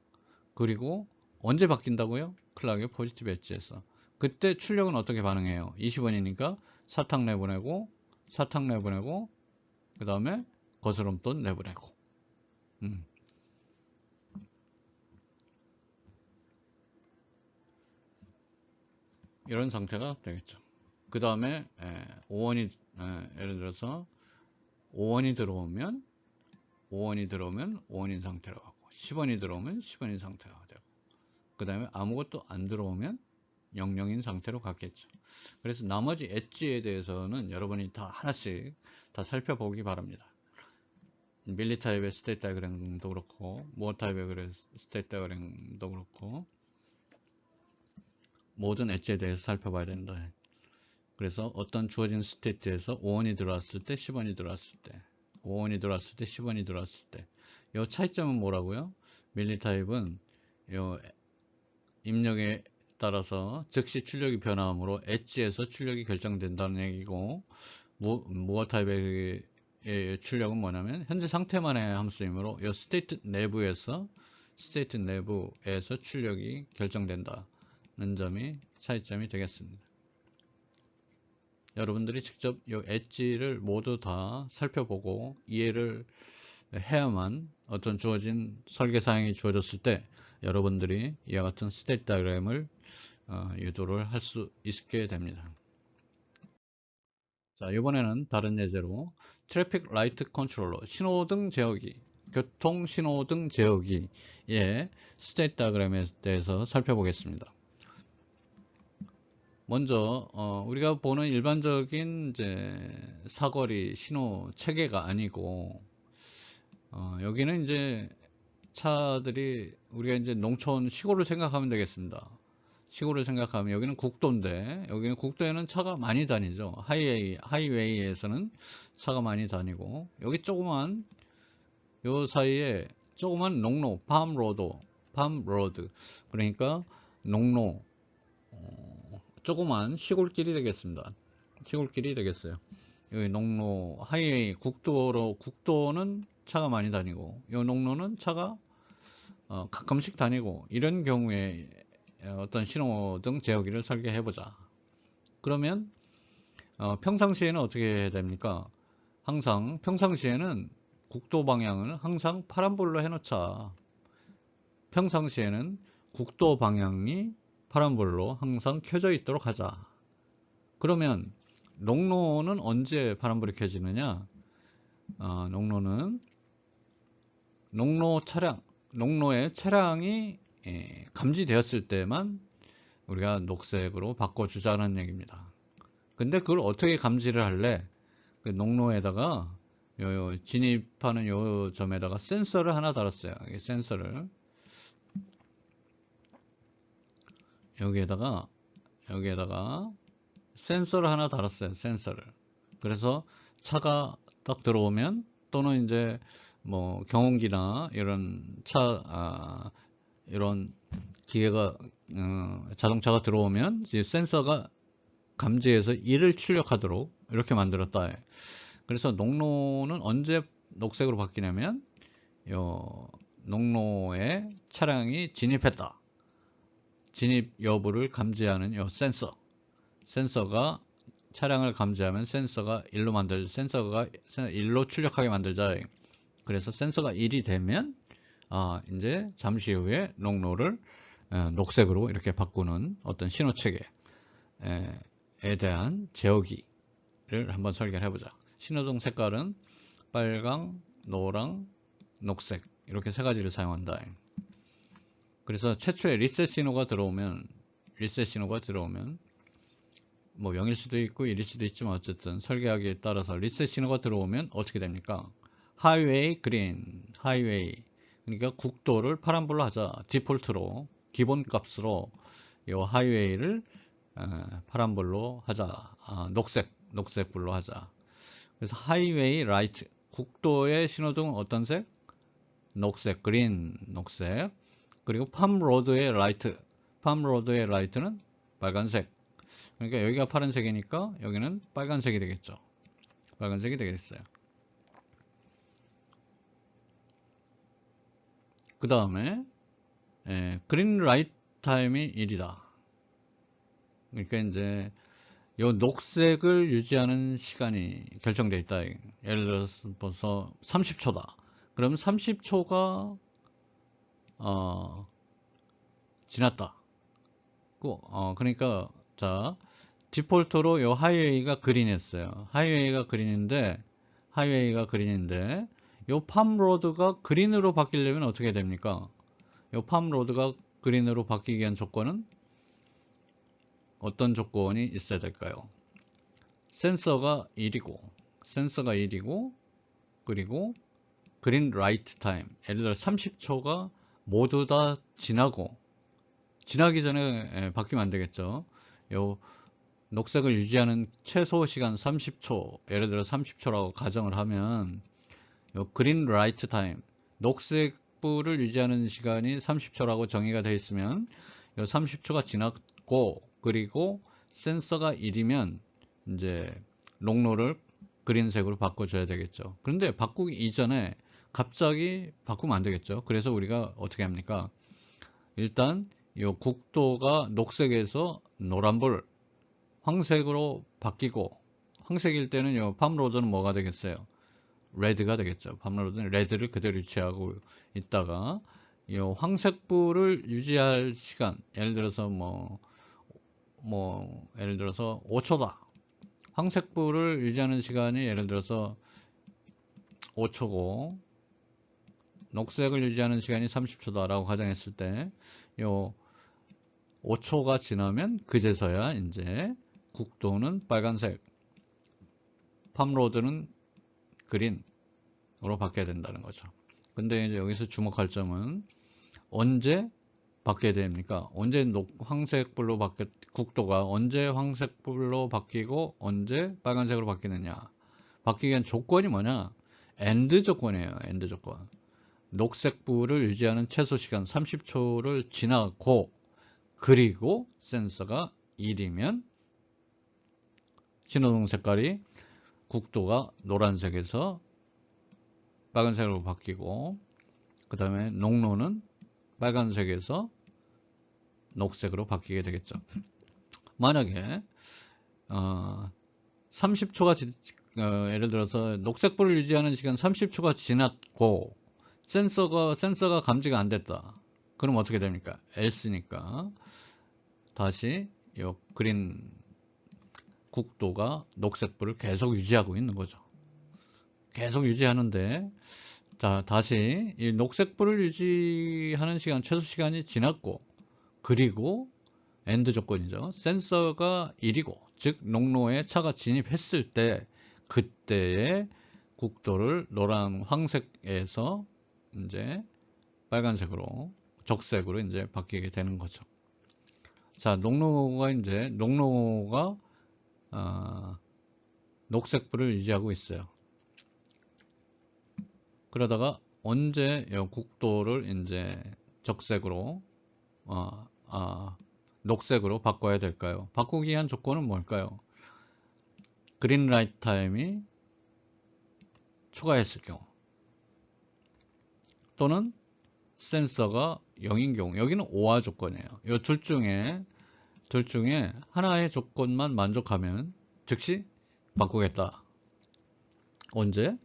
그리고 언제 바뀐다고요? 클락의 포지티브 엣지에서. 그때 출력은 어떻게 반응해요? 20원이니까 사탕 내보내고 그 다음에 거스름돈 내보내고. 이런 상태가 되겠죠. 그 다음에 5원이 예를 들어서 5원이 들어오면 5원인 상태로 가고 10원이 들어오면 10원인 상태가 되고, 그 다음에 아무것도 안 들어오면 00인 상태로 갔겠죠. 그래서 나머지 엣지에 대해서는 여러분이 다 하나씩 다 살펴보기 바랍니다. 밀리 타입의 스테이트 다이어그램도 그렇고 무어 타입의 스테이트 다이어그램도 그렇고 모든 엣지에 대해서 살펴봐야 된다. 그래서 어떤 주어진 스테이트에서 5원이 들어왔을 때 10원이 들어왔을 때 5원이 들어왔을 때 10원이 들어왔을 때 이 차이점은 뭐라고요? 밀리 타입은 요 입력에 따라서 즉시 출력이 변화하므로 엣지에서 출력이 결정된다는 얘기고, 무어 타입의 출력은 뭐냐면 현재 상태만의 함수이므로 이 스테이트 내부에서 출력이 결정된다는 점이 차이점이 되겠습니다. 여러분들이 직접 이 엣지를 모두 다 살펴보고 이해를 해야만 어떤 주어진 설계 사항이 주어졌을 때 여러분들이 이와 같은 스테이트 다이어그램을 유도를 할 수 있게 됩니다. 자, 이번에는 다른 예제로 트래픽 라이트 컨트롤러, 신호등 제어기, 교통 신호등 제어기의 스테이트 다이어그램에 대해서 살펴보겠습니다. 먼저 우리가 보는 일반적인 이제 사거리 신호 체계가 아니고, 여기는 이제 차들이 우리가 이제 농촌 시골을 생각하면 되겠습니다. 시골을 생각하면 여기는 국도인데, 여기는 국도에는 차가 많이 다니죠. 하이웨이에서는 차가 많이 다니고, 여기 조그만 요 사이에 조그만 농로, 팜로드, 그러니까 농로, 조그만 시골길이 되겠습니다. 시골길이 되겠어요. 여기 농로, 하이웨이, 국도는 차가 많이 다니고, 요 농로는 차가 가끔씩 다니고, 이런 경우에 어떤 신호등 제어기를 설계해 보자. 그러면 평상시에는 어떻게 해야 됩니까? 항상 평상시에는 국도 방향을 항상 파란불로 해놓자. 평상시에는 국도 방향이 파란불로 항상 켜져 있도록 하자. 그러면 농로는 언제 파란불이 켜지느냐? 농로는 농로의 차량이 감지되었을 때만 우리가 녹색으로 바꿔주자는 얘기입니다. 근데 그걸 어떻게 감지를 할래? 그 농로에다가 요 진입하는 요 점에다가 센서를 하나 달았어요. 이 센서를 여기에다가 센서를 하나 달았어요. 센서를. 그래서 차가 딱 들어오면, 또는 이제 뭐 경운기나 이런 이런 기계가 자동차가 들어오면 이제 센서가 감지해서 이를 출력하도록 이렇게 만들었다. 그래서 농로는 언제 녹색으로 바뀌냐면 요 농로에 차량이 진입했다. 진입 여부를 감지하는 요 센서가 차량을 감지하면 센서가 1로 출력하게 만들자. 그래서 센서가 1이 되면 이제 잠시 후에 농로를 녹색으로 이렇게 바꾸는 어떤 신호체계에 대한 제어기를 한번 설계를 해보자. 신호등 색깔은 빨강, 노랑, 녹색 이렇게 세 가지를 사용한다. 그래서 최초에 리셋 신호가 들어오면 뭐 0일 수도 있고 1일 수도 있지만 어쨌든 설계하기에 따라서 리셋 신호가 들어오면 어떻게 됩니까? 하이웨이 그린, 하이웨이, 그러니까 국도를 파란불로 하자. 디폴트로 기본값으로 이 하이웨이를 파란불로 하자. 녹색불로 하자. 그래서 하이웨이 라이트, 국도의 신호등은 어떤 색? 녹색, 그린, 녹색. 그리고 팜로드의 라이트는 빨간색. 그러니까 여기가 파란색이니까 여기는 빨간색이 되겠죠. 빨간색이 되겠어요. 그 다음에 그린 라이트 타임이 1이다. 그러니까 이제 요 녹색을 유지하는 시간이 결정되어 있다. 예를 들어서 벌써 30초다. 그러면 30초가 지났다. 그러니까 자, 디폴트로 요 하이웨이가 그린이었어요. 하이웨이가 그린인데 요 팜로드가 그린으로 바뀌려면 어떻게 됩니까? 요 팜로드가 그린으로 바뀌기 위한 조건은 어떤 조건이 있어야 될까요? 센서가 1이고 그리고 그린 라이트 타임, 예를 들어 30초가 모두 다 지나기 전에 바뀌면 안 되겠죠. 요 녹색을 유지하는 최소 시간 30초, 예를 들어 30초라고 가정을 하면 요 그린 라이트 타임, 녹색불을 유지하는 시간이 30초라고 정의가 되어 있으면 요 30초가 지났고, 그리고 센서가 1이면 이제 농로를 그린색으로 바꿔줘야 되겠죠. 그런데 바꾸기 이전에 갑자기 바꾸면 안 되겠죠. 그래서 우리가 어떻게 합니까? 일단 이 국도가 녹색에서 노란불, 황색으로 바뀌고, 황색일 때는 이 팜로드는 뭐가 되겠어요? 레드가 되겠죠. 팜로드는 레드를 그대로 유지하고 있다가 이 황색불을 유지할 시간, 예를 들어서 예를 들어서 5초다. 황색불을 유지하는 시간이 예를 들어서 5초고 녹색을 유지하는 시간이 30초다 라고 가정했을 때 요 5초가 지나면 그제서야 이제 국도는 빨간색, 팜로드는 그린으로 바뀌어야 된다는 거죠. 근데 이제 여기서 주목할 점은 언제 바뀌어야 됩니까? 언제 황색불로 국도가 언제 황색불로 바뀌고 언제 빨간색으로 바뀌느냐? 바뀌기 위한 조건이 뭐냐? 엔드 조건이에요. 엔드 조건. 녹색불을 유지하는 최소 시간 30초를 지나고, 그리고 센서가 1이면 신호등 색깔이 국도가 노란색에서 빨간색으로 바뀌고, 그 다음에 농로는 빨간색에서 녹색으로 바뀌게 되겠죠. 만약에 30초가 예를 들어서 녹색불을 유지하는 시간 30초가 지났고 센서가 감지가 안 됐다. 그럼 어떻게 됩니까? else니까 다시 이 그린 국도가 녹색불을 계속 유지하고 있는 거죠. 계속 유지하는데, 자, 다시 이 녹색불을 유지하는 시간, 최소 시간이 지났고, 그리고 엔드 조건이죠. 센서가 1이고, 즉 농로에 차가 진입했을 때 그때의 국도를 노란 황색에서 이제 빨간색으로 적색으로 이제 바뀌게 되는 거죠. 자, 농로가 녹색불을 유지하고 있어요. 그러다가 언제 국도를 이제 적색으로 녹색으로 바꿔야 될까요? 바꾸기 위한 조건은 뭘까요? 그린 라이트 타임이 초과했을 경우 또는 센서가 0인 경우, 여기는 오화 조건이에요. 이 둘 중에 하나의 조건만 만족하면 즉시 바꾸겠다. 언제?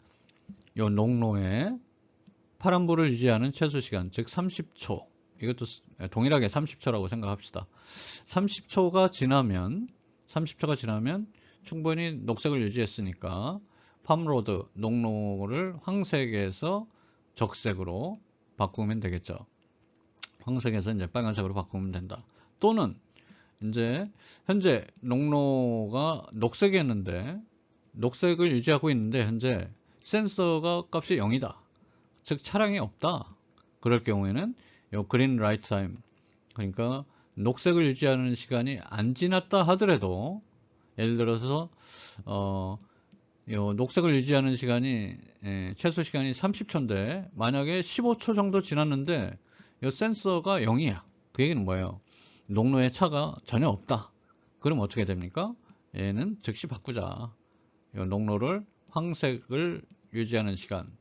이 농로에 파란불을 유지하는 최소 시간, 즉 30초. 이것도 동일하게 30초라고 생각합시다. 30초가 지나면 충분히 녹색을 유지했으니까 팜로드, 농로를 황색에서 적색으로 바꾸면 되겠죠. 황색에서 이제 빨간색으로 바꾸면 된다. 또는 이제 현재 농로가 녹색이었는데 녹색을 유지하고 있는데 현재 센서가 값이 0이다. 즉 차량이 없다. 그럴 경우에는 요 그린 라이트 타임, 그러니까 녹색을 유지하는 시간이 안 지났다 하더라도, 예를 들어서 요 녹색을 유지하는 시간이 최소 시간이 30초인데 만약에 15초 정도 지났는데 요 센서가 0이야. 그 얘기는 뭐예요? 농로에 차가 전혀 없다. 그럼 어떻게 됩니까? 얘는 즉시 바꾸자. 요 농로를 황색을 유지하는 시간,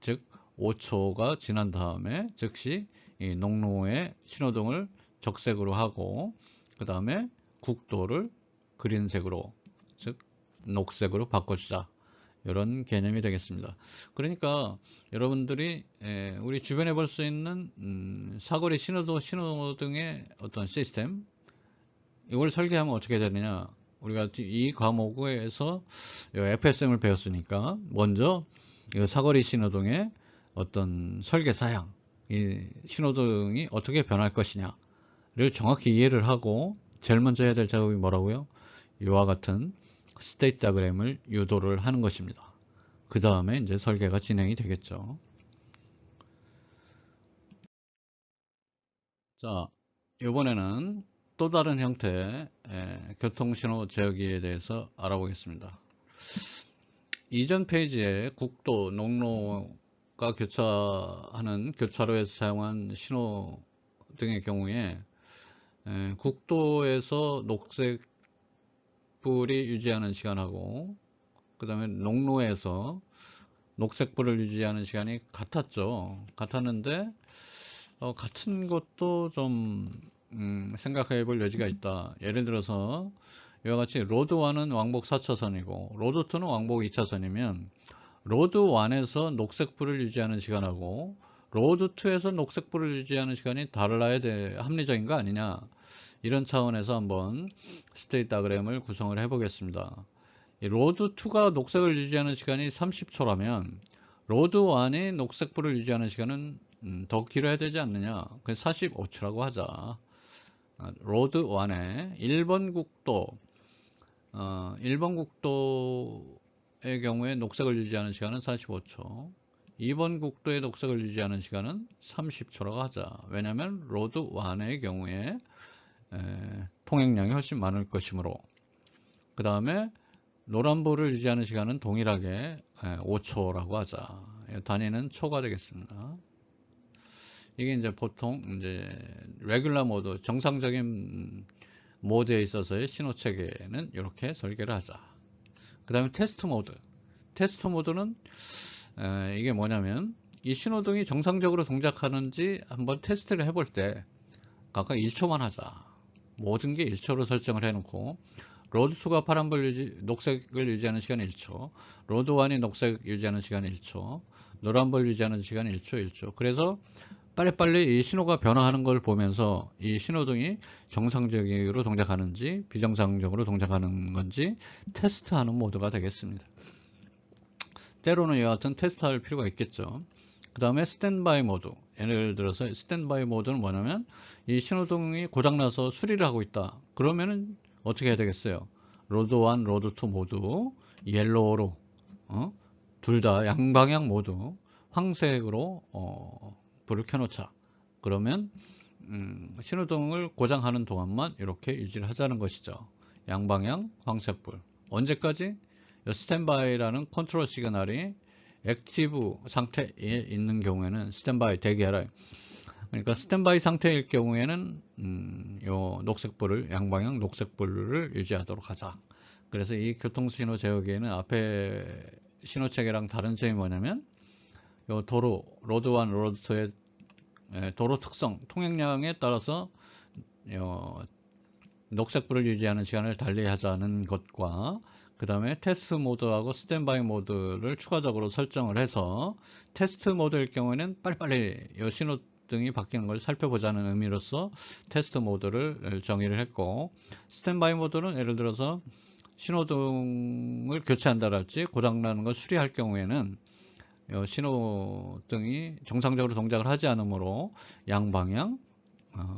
즉 5초가 지난 다음에 즉시 이 농로의 신호등을 적색으로 하고 그 다음에 국도를 그린색으로, 즉 녹색으로 바꿔주자. 이런 개념이 되겠습니다. 그러니까 여러분들이 우리 주변에 볼 수 있는 사거리 신호등의 어떤 시스템, 이걸 설계하면 어떻게 되느냐. 우리가 이 과목에서 FSM을 배웠으니까 먼저 사거리 신호등의 어떤 설계 사양, 이 신호등이 어떻게 변할 것이냐를 정확히 이해를 하고 제일 먼저 해야 될 작업이 뭐라고요? 이와 같은 스테이트 다이그램을 유도를 하는 것입니다. 그 다음에 이제 설계가 진행이 되겠죠. 자, 이번에는 또 다른 형태의 교통신호 제어기에 대해서 알아보겠습니다. 이전 페이지에 국도, 농로가 교차하는 교차로에서 사용한 신호 등의 경우에 국도에서 녹색불이 유지하는 시간하고 그 다음에 농로에서 녹색불을 유지하는 시간이 같았는데 같은 것도 좀 생각해 볼 여지가 있다. 예를 들어서 이와 같이 로드 1은 왕복 4차선이고 로드 2는 왕복 2차선이면 로드 1에서 녹색불을 유지하는 시간하고 로드 2에서 녹색불을 유지하는 시간이 달라야 합리적인 거 아니냐. 이런 차원에서 한번 스테이트 다이그램을 구성을 해 보겠습니다. 로드 2가 녹색을 유지하는 시간이 30초라면 로드 1이 녹색불을 유지하는 시간은 더 길어야 되지 않느냐. 그래서 45초라고 하자. 로드 1의 1번 국도의 경우에 녹색을 유지하는 시간은 45초. 2번 국도의 녹색을 유지하는 시간은 30초라고 하자. 왜냐하면 로드 1의 경우에 통행량이 훨씬 많을 것이므로. 그 다음에 노란불을 유지하는 시간은 동일하게 5초라고 하자. 단위는 초가 되겠습니다. 이게 이제 보통 이제 레귤러 모드, 정상적인 모드에 있어서의 신호 체계는 이렇게 설계를 하자. 그 다음에 테스트 모드는 이게 뭐냐면 이 신호등이 정상적으로 동작하는지 한번 테스트를 해볼 때 각각 1초만 하자. 모든 게 1초로 설정을 해놓고 로드 2가 녹색을 유지하는 시간 1초, 로드 1이 녹색 유지하는 시간 1초, 노란불 유지하는 시간 1초, 1초. 그래서 빨리빨리 이 신호가 변화하는 걸 보면서 이 신호등이 정상적으로 동작하는지 비정상적으로 동작하는 건지 테스트하는 모드가 되겠습니다. 때로는 이와 같은 테스트할 필요가 있겠죠. 그 다음에 스탠바이 모드. 예를 들어서 스탠바이 모드는 뭐냐면 이 신호등이 고장나서 수리를 하고 있다. 그러면은 어떻게 해야 되겠어요? 로드 1, 로드 2 모두 옐로우로 둘 다 양방향 모두 황색으로 불을 켜놓자. 그러면 신호등을 고장하는 동안만 이렇게 유지를 하자는 것이죠. 양방향 황색불. 언제까지? 스탠바이라는 컨트롤 시그널이 액티브 상태에 있는 경우에는 스탠바이 대기하라. 그러니까 스탠바이 상태일 경우에는 요 녹색불을 양방향 녹색불을 유지하도록 하자. 그래서 이 교통신호 제어기에는 앞에 신호체계랑 다른 점이 뭐냐면 요 도로 로드 1, 로드 2의 도로 특성, 통행량에 따라서 녹색불을 유지하는 시간을 달리하자는 것과 그 다음에 테스트 모드하고 스탠바이 모드를 추가적으로 설정을 해서 테스트 모드일 경우에는 빨리빨리 이 신호등이 바뀌는 걸 살펴보자는 의미로서 테스트 모드를 정의를 했고, 스탠바이 모드는 예를 들어서 신호등을 교체한다랄지 고장나는 걸 수리할 경우에는 신호등이 정상적으로 동작을 하지 않으므로 양방향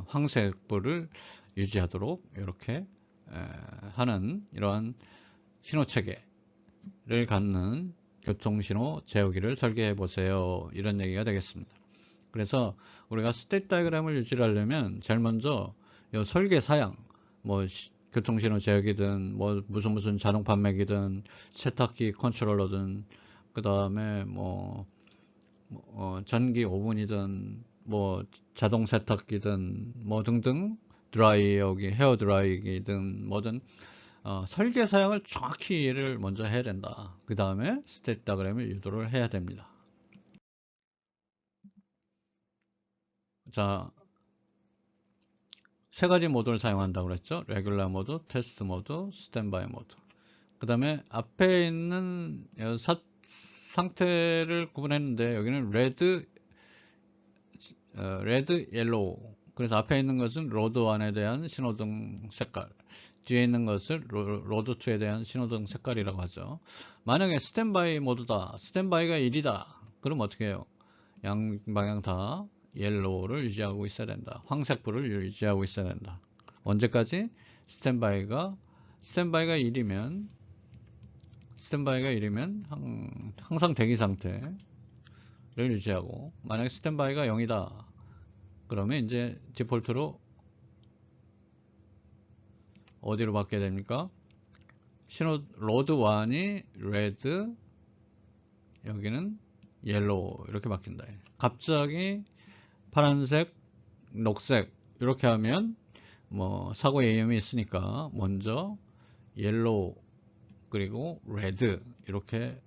황색불을 유지하도록 이렇게 하는 이러한 신호체계를 갖는 교통신호 제어기를 설계해 보세요. 이런 얘기가 되겠습니다. 그래서 우리가 스테이트 다이어그램을 유지를 하려면 제일 먼저 이 설계 사양, 뭐 교통신호 제어기든 뭐 무슨 자동 판매기든 세탁기 컨트롤러든 그 다음에 뭐 전기 오븐이든 뭐 자동 세탁기든 뭐 등등 드라이어기, 헤어 드라이기든 뭐든 설계 사양을 정확히 이해를 먼저 해야 된다. 그 다음에 스테이트 다이어그램을 유도를 해야 됩니다. 자, 세 가지 모드를 사용한다고 그랬죠. 레귤러 모드, 테스트 모드, 스탠바이 모드. 그 다음에 앞에 있는 상태를 구분했는데 여기는 레드, 옐로우. 그래서 앞에 있는 것은 로드 1에 대한 신호등 색깔, 뒤에 있는 것을 로드 2에 대한 신호등 색깔이라고 하죠. 만약에 스탠바이 모드다, 스탠바이가 1이다. 그럼 어떻게 해요? 양방향 다 옐로우를 유지하고 있어야 된다. 황색불을 유지하고 있어야 된다. 언제까지? 스탠바이가 1이면 항상 대기 상태를 유지하고, 만약에 스탠바이가 0이다. 그러면 이제 디폴트로 어디로 바뀌어야 됩니까? 신호 로드 1이 레드, 여기는 옐로우 이렇게 바뀐다. 갑자기 파란색, 녹색 이렇게 하면 뭐 사고의 위험이 있으니까 먼저 옐로우 그리고 레드 이렇게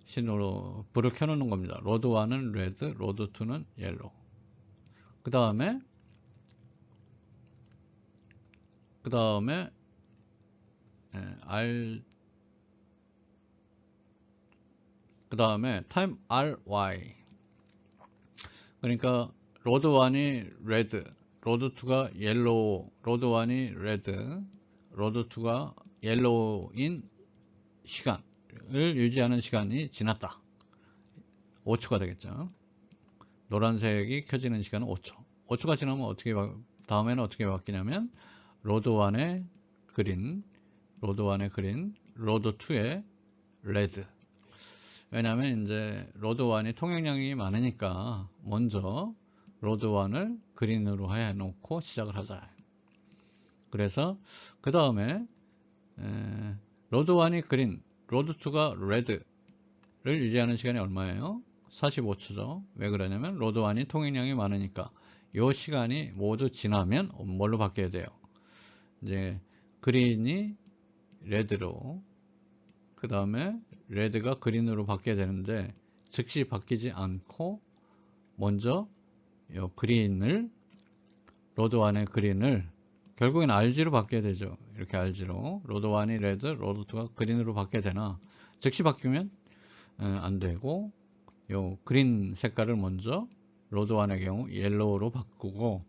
신호로 불을 켜놓는 겁니다. 로드 1은 레드, 로드 2는 옐로우. 그 다음에 그 다음에 타임 RY. 그러니까 로드 1이 레드, 로드 2가 옐로우, 로드 1이 레드, 로드 2가 옐로우인 시간을 유지하는 시간이 지났다. 5초가 되겠죠. 노란색이 켜지는 시간은 5초. 5초가 지나면 다음에는 어떻게 바뀌냐면 로드 1의 그린, 로드 1의 그린, 로드 2의 레드. 왜냐하면 이제 로드 1이 통행량이 많으니까 먼저 로드 1을 그린으로 해놓고 시작을 하자. 그래서 그 다음에 로드 1이 그린, 로드 2가 레드를 유지하는 시간이 얼마예요? 45초죠. 왜 그러냐면 로드 1이 통행량이 많으니까 이 시간이 모두 지나면 뭘로 바뀌어야 돼요? 이제 그린이 레드로, 그 다음에 레드가 그린으로 바뀌어야 되는데 즉시 바뀌지 않고 먼저 이 그린을, 로드 1의 그린을 결국엔 RG로 바뀌어야 되죠. 이렇게 RG로 로드 1이 레드, 로드 2가 그린으로 바뀌어야 되나? 즉시 바뀌면 안 되고, 요 그린 색깔을 먼저 로드 1의 경우 옐로우로 바꾸고,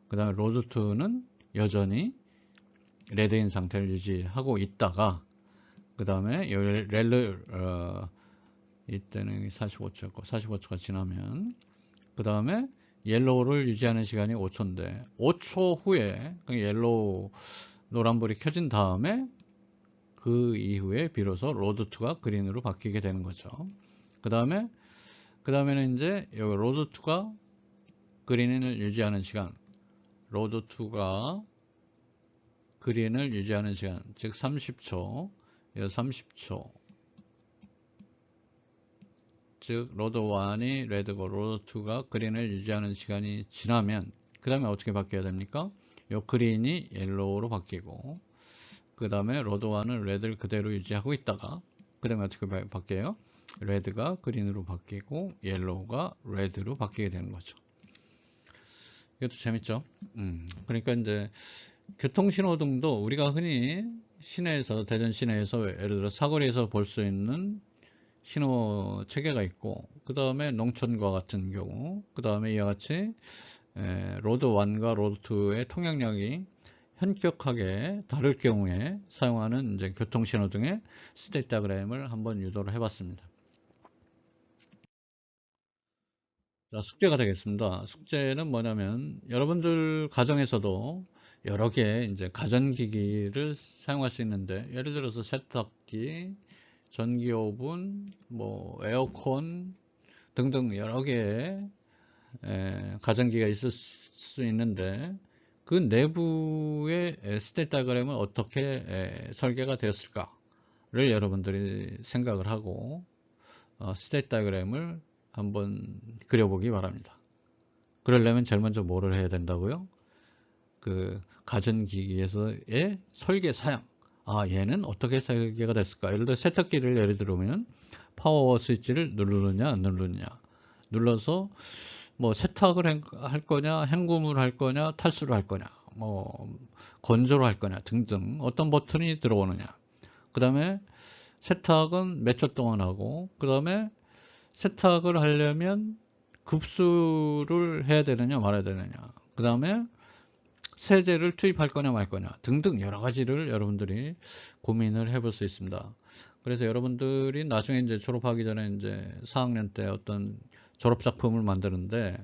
그 다음에 로드 2는 여전히 레드인 상태를 유지하고 있다가, 그 다음에 이때는 45초였고 45초가 지나면, 그 다음에 옐로우를 유지하는 시간이 5초인데 5초 후에 옐로우 노란불이 켜진 다음에 그 이후에 비로소 로드2가 그린으로 바뀌게 되는 거죠. 그 다음에는 이제 여기 로드2가 그린을 유지하는 시간, 로드2가 그린을 유지하는 시간, 즉 30초, 30초, 즉 로드 1이 레드고 로드 2가 그린을 유지하는 시간이 지나면 그 다음에 어떻게 바뀌어야 됩니까? 요 그린이 옐로우로 바뀌고, 그 다음에 로드 1은 레드를 그대로 유지하고 있다가 그 다음에 어떻게 바뀌어요? 레드가 그린으로 바뀌고 옐로우가 레드로 바뀌게 되는 거죠. 이것도 재밌죠? 그러니까 이제 교통신호등도 우리가 흔히 시내에서, 대전 시내에서 예를 들어 사거리에서 볼 수 있는 신호 체계가 있고, 그 다음에 농촌과 같은 경우, 그 다음에 이와 같이 로드 1과 로드 2의 통행량이 현격하게 다를 경우에 사용하는 이제 교통신호등의 스테이트 다이그램을 한번 유도를 해봤습니다. 자, 숙제가 되겠습니다. 숙제는 뭐냐면 여러분들 가정에서도 여러 개 이제 가전기기를 사용할 수 있는데, 예를 들어서 세탁기, 전기 오븐, 뭐 에어컨 등등 여러 개의 가전기가 있을 수 있는데, 그 내부의 스테이트 다이그램은 어떻게 설계가 되었을까를 여러분들이 생각을 하고 스테이트 다이그램을 한번 그려보기 바랍니다. 그러려면 제일 먼저 뭐를 해야 된다고요? 그 가전기기에서의 설계 사양, 얘는 어떻게 설계가 됐을까? 예를 들어 세탁기를 예를 들면 파워 스위치를 누르느냐 안 누르느냐, 눌러서 뭐 세탁을 할 거냐, 헹굼을 할 거냐, 탈수를 할 거냐, 뭐 건조를 할 거냐 등등 어떤 버튼이 들어오느냐, 그 다음에 세탁은 몇 초 동안 하고, 그 다음에 세탁을 하려면 급수를 해야 되느냐 말아야 되느냐, 그 다음에 세제를 투입할 거냐 말 거냐 등등 여러 가지를 여러분들이 고민을 해볼 수 있습니다. 그래서 여러분들이 나중에 이제 졸업하기 전에 이제 4학년 때 어떤 졸업작품을 만드는데,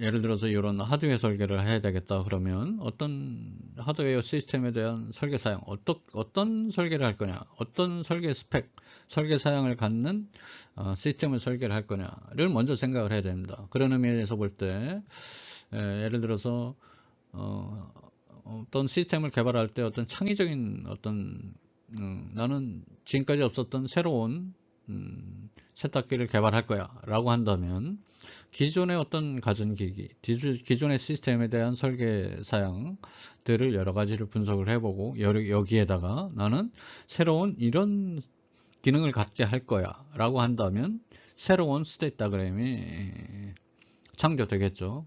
예를 들어서 이런 하드웨어 설계를 해야 되겠다 그러면 어떤 하드웨어 시스템에 대한 설계 사양, 어떤 설계를 할 거냐, 어떤 설계 스펙, 설계 사양을 갖는 시스템을 설계를 할 거냐를 먼저 생각을 해야 됩니다. 그런 의미에서 볼 때 예를 들어서 어떤 시스템을 개발할 때 어떤 창의적인 나는 지금까지 없었던 새로운 세탁기를 개발할 거야 라고 한다면, 기존의 어떤 가전기기, 기존의 시스템에 대한 설계 사양들을 여러 가지를 분석을 해보고, 여기에다가 나는 새로운 이런 기능을 갖게 할 거야 라고 한다면 새로운 스테이트 다이그램이 창조되겠죠.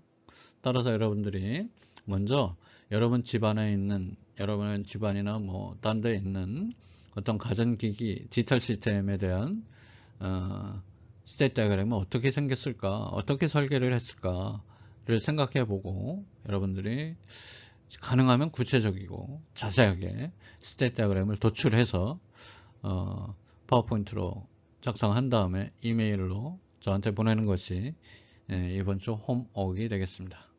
따라서 여러분들이 먼저 여러분 집안이나 뭐 딴 데 있는 어떤 가전기기, 디지털 시스템에 대한 스테이트 다이그램은 어떻게 생겼을까, 어떻게 설계를 했을까를 생각해 보고, 여러분들이 가능하면 구체적이고 자세하게 스테이트 다이그램을 도출해서 파워포인트로 작성한 다음에 이메일로 저한테 보내는 것이 이번 주 홈워크가 되겠습니다.